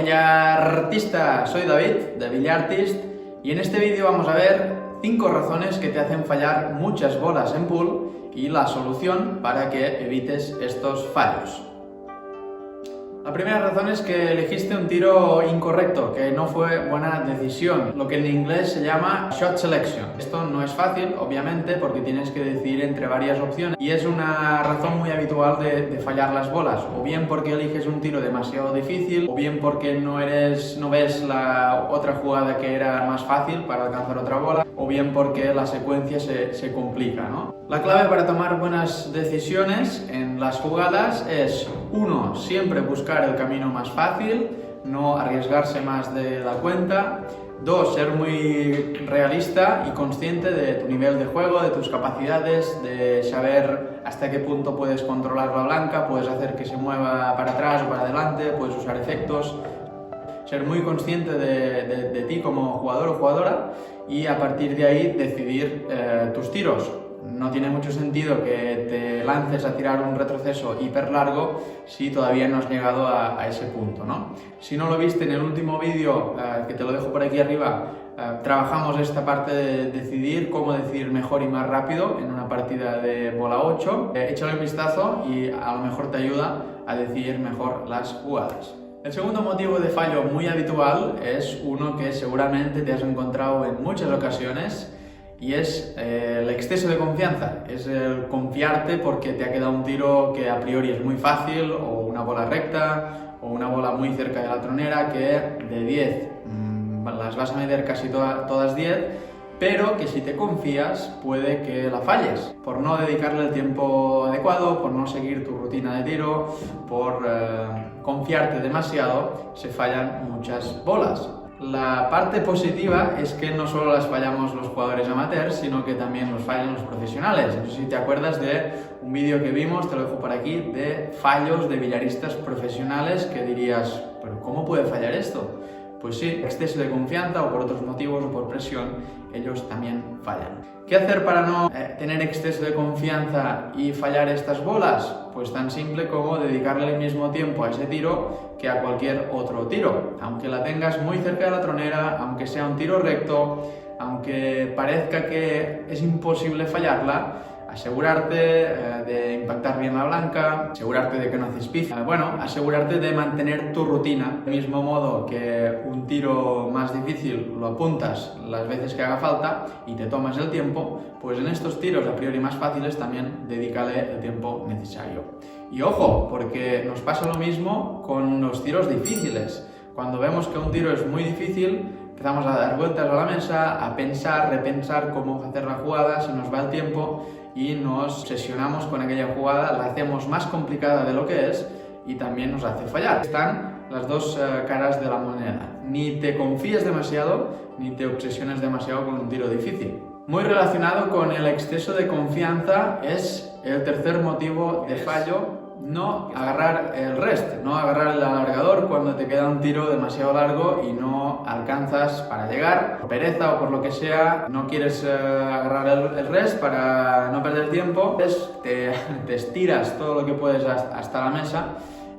billartista, soy David, de Billartist, y en este vídeo vamos a ver 5 razones que te hacen fallar muchas bolas en pool y la solución para que evites estos fallos. La primera razón es que elegiste un tiro incorrecto, que no fue buena decisión, lo que en inglés se llama shot selection. Esto no es fácil, obviamente, porque tienes que decidir entre varias opciones y es una razón muy habitual de fallar las bolas, o bien porque eliges un tiro demasiado difícil, o bien porque no ves la otra jugada que era más fácil para alcanzar otra bola, o bien porque la secuencia se complica, ¿no? La clave para tomar buenas decisiones en las jugadas es 1. Siempre buscar el camino más fácil, no arriesgarse más de la cuenta. 2. Ser muy realista y consciente de tu nivel de juego, de tus capacidades, de saber hasta qué punto puedes controlar la blanca, puedes hacer que se mueva para atrás o para adelante, puedes usar efectos. Ser muy consciente de ti como jugador o jugadora y a partir de ahí decidir tus tiros. No tiene mucho sentido que te lances a tirar un retroceso hiper largo si todavía no has llegado a ese punto, ¿no? Si no lo viste en el último vídeo, que te lo dejo por aquí arriba, trabajamos esta parte de decidir cómo decidir mejor y más rápido en una partida de bola 8. Échale un vistazo y a lo mejor te ayuda a decidir mejor las jugadas. El segundo motivo de fallo muy habitual es uno que seguramente te has encontrado en muchas ocasiones y es el exceso de confianza. Es el confiarte porque te ha quedado un tiro que a priori es muy fácil, o una bola recta, o una bola muy cerca de la tronera que de 10 las vas a meter casi todas 10, pero que si te confías puede que la falles, por no dedicarle el tiempo adecuado, por no seguir tu rutina de tiro, por confiarte demasiado, se fallan muchas bolas. La parte positiva es que no solo las fallamos los jugadores amateurs, sino que también los fallan los profesionales. No sé si te acuerdas de un vídeo que vimos, te lo dejo por aquí, de fallos de billaristas profesionales que dirías, ¿pero cómo puede fallar esto? Pues sí, exceso de confianza o por otros motivos o por presión, ellos también fallan. ¿Qué hacer para no tener exceso de confianza y fallar estas bolas? Pues tan simple como dedicarle el mismo tiempo a ese tiro que a cualquier otro tiro. Aunque la tengas muy cerca de la tronera, aunque sea un tiro recto, aunque parezca que es imposible fallarla, asegurarte de impactar bien la blanca, asegurarte de que no haces pifia, asegurarte de mantener tu rutina. Del mismo modo que un tiro más difícil lo apuntas las veces que haga falta y te tomas el tiempo, pues en estos tiros a priori más fáciles también dedícale el tiempo necesario. Y ojo, porque nos pasa lo mismo con los tiros difíciles. Cuando vemos que un tiro es muy difícil, empezamos a dar vueltas a la mesa, a pensar, repensar cómo hacer la jugada, se nos va el tiempo y nos obsesionamos con aquella jugada, la hacemos más complicada de lo que es y también nos hace fallar. Están las dos caras de la moneda. Ni te confíes demasiado, ni te obsesiones demasiado con un tiro difícil. Muy relacionado con el exceso de confianza es el tercer motivo de fallo: no agarrar el rest, no agarrar el alargador cuando te queda un tiro demasiado largo y no alcanzas para llegar. Por pereza o por lo que sea, no quieres agarrar el rest para no perder tiempo, te estiras todo lo que puedes hasta la mesa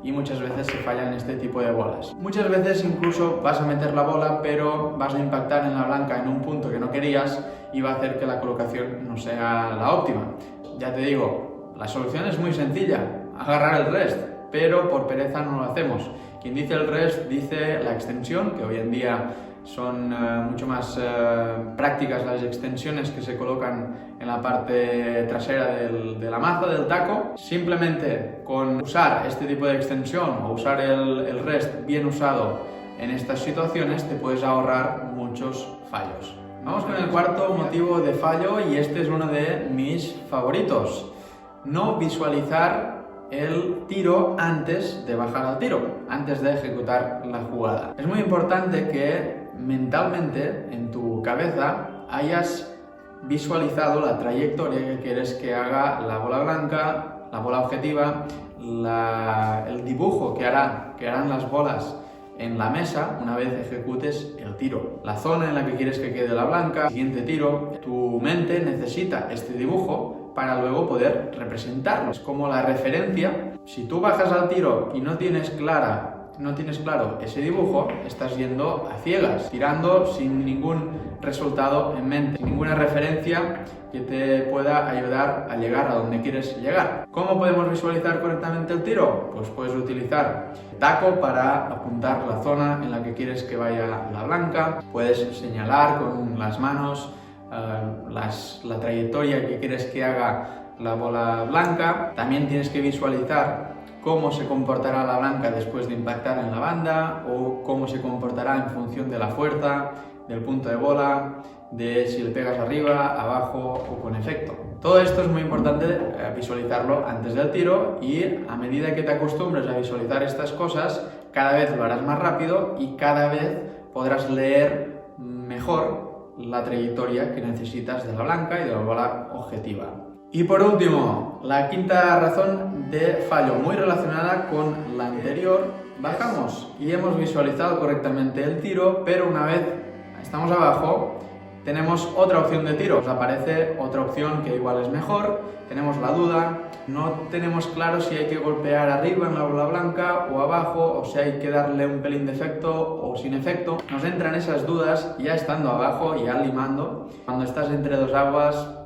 y muchas veces se fallan este tipo de bolas. Muchas veces incluso vas a meter la bola, pero vas a impactar en la blanca en un punto que no querías y va a hacer que la colocación no sea la óptima. Ya te digo, la solución es muy sencilla: agarrar el rest, pero por pereza no lo hacemos. Quien dice el rest dice la extensión, que hoy en día son mucho más prácticas las extensiones que se colocan en la parte trasera de la maza, del taco. Simplemente con usar este tipo de extensión o usar el rest bien usado en estas situaciones te puedes ahorrar muchos fallos. Vamos con el cuarto motivo de fallo y este es uno de mis favoritos: no visualizar el tiro antes de bajar al tiro, antes de ejecutar la jugada. Es muy importante que mentalmente, en tu cabeza, hayas visualizado la trayectoria que quieres que haga la bola blanca, la bola objetiva, el dibujo que harán las bolas en la mesa una vez ejecutes el tiro, la zona en la que quieres que quede la blanca, el siguiente tiro. Tu mente necesita este dibujo para luego poder representarlo. Es como la referencia. Si tú bajas al tiro y no tienes clara no tienes claro ese dibujo, estás yendo a ciegas, tirando sin ningún resultado en mente, sin ninguna referencia que te pueda ayudar a llegar a donde quieres llegar. ¿Cómo podemos visualizar correctamente el tiro? Pues puedes utilizar taco para apuntar la zona en la que quieres que vaya la blanca, puedes señalar con las manos la trayectoria que quieres que haga la bola blanca. También tienes que visualizar cómo se comportará la blanca después de impactar en la banda o cómo se comportará en función de la fuerza, del punto de bola, de si le pegas arriba, abajo o con efecto. Todo esto es muy importante visualizarlo antes del tiro y a medida que te acostumbres a visualizar estas cosas, cada vez lo harás más rápido y cada vez podrás leer mejor la trayectoria que necesitas de la blanca y de la bola objetiva. Y por último, la quinta razón de fallo, muy relacionada con la anterior, bajamos y hemos visualizado correctamente el tiro, pero una vez estamos abajo, tenemos otra opción de tiro. Nos aparece otra opción que igual es mejor, tenemos la duda, no tenemos claro si hay que golpear arriba en la bola blanca o abajo, o si hay que darle un pelín de efecto o sin efecto. Nos entran esas dudas ya estando abajo, ya limando. Cuando estás entre dos aguas,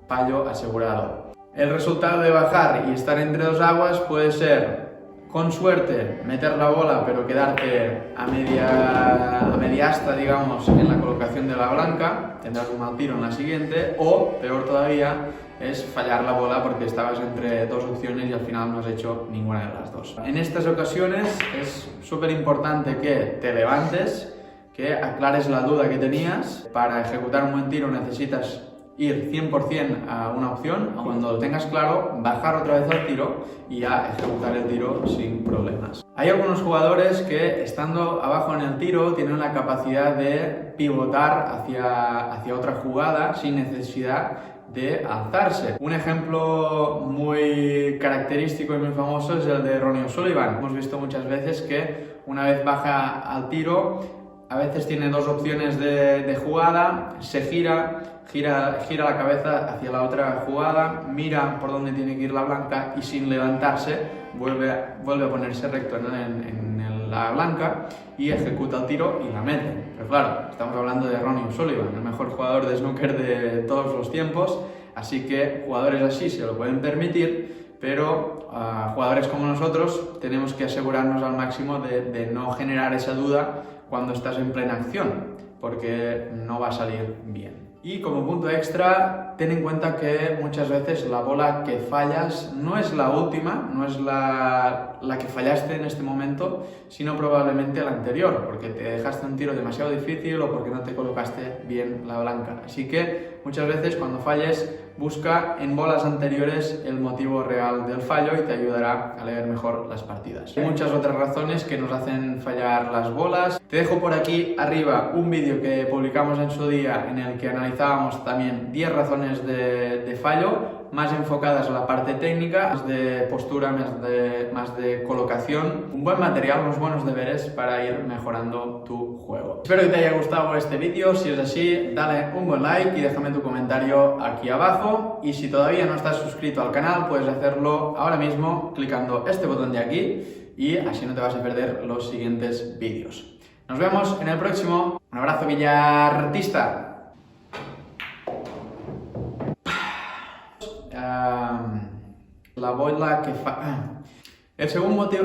fallo asegurado. El resultado de bajar y estar entre dos aguas puede ser, con suerte, meter la bola pero quedarte a media asta, digamos, en la colocación de la blanca, tendrás un mal tiro en la siguiente, o, peor todavía, es fallar la bola porque estabas entre dos opciones y al final no has hecho ninguna de las dos. En estas ocasiones es súper importante que te levantes, que aclares la duda que tenías. Para ejecutar un buen tiro necesitas ir 100% a una opción. Cuando lo tengas claro, bajar otra vez al tiro y ya ejecutar el tiro sin problemas. Hay algunos jugadores que, estando abajo en el tiro, tienen la capacidad de pivotar hacia otra jugada sin necesidad de alzarse. Un ejemplo muy característico y muy famoso es el de Ronnie O'Sullivan. Hemos visto muchas veces que una vez baja al tiro, a veces tiene dos opciones de jugada, se gira la cabeza hacia la otra jugada, mira por dónde tiene que ir la blanca y sin levantarse vuelve a ponerse recto en la blanca y ejecuta el tiro y la mete. Pero claro, estamos hablando de Ronnie O'Sullivan, el mejor jugador de snooker de todos los tiempos, así que jugadores así se lo pueden permitir, pero jugadores como nosotros tenemos que asegurarnos al máximo de no generar esa duda cuando estás en plena acción, porque no va a salir bien. Y como punto extra, ten en cuenta que muchas veces la bola que fallas no es la última, no es la que fallaste en este momento, sino probablemente la anterior, porque te dejaste un tiro demasiado difícil o porque no te colocaste bien la blanca. Así que muchas veces cuando falles, busca en bolas anteriores el motivo real del fallo y te ayudará a leer mejor las partidas. Hay muchas otras razones que nos hacen fallar las bolas. Te dejo por aquí arriba un vídeo que publicamos en su día en el que analizábamos también 10 razones de fallo, más enfocadas a la parte técnica, más de postura, más de colocación. Un buen material, unos buenos deberes para ir mejorando tu juego. Espero que te haya gustado este vídeo. Si es así, dale un buen like y déjame tu comentario aquí abajo. Y si todavía no estás suscrito al canal, puedes hacerlo ahora mismo clicando este botón de aquí y así no te vas a perder los siguientes vídeos. Nos vemos en el próximo. Un abrazo, billartista. La bola que el segundo motivo...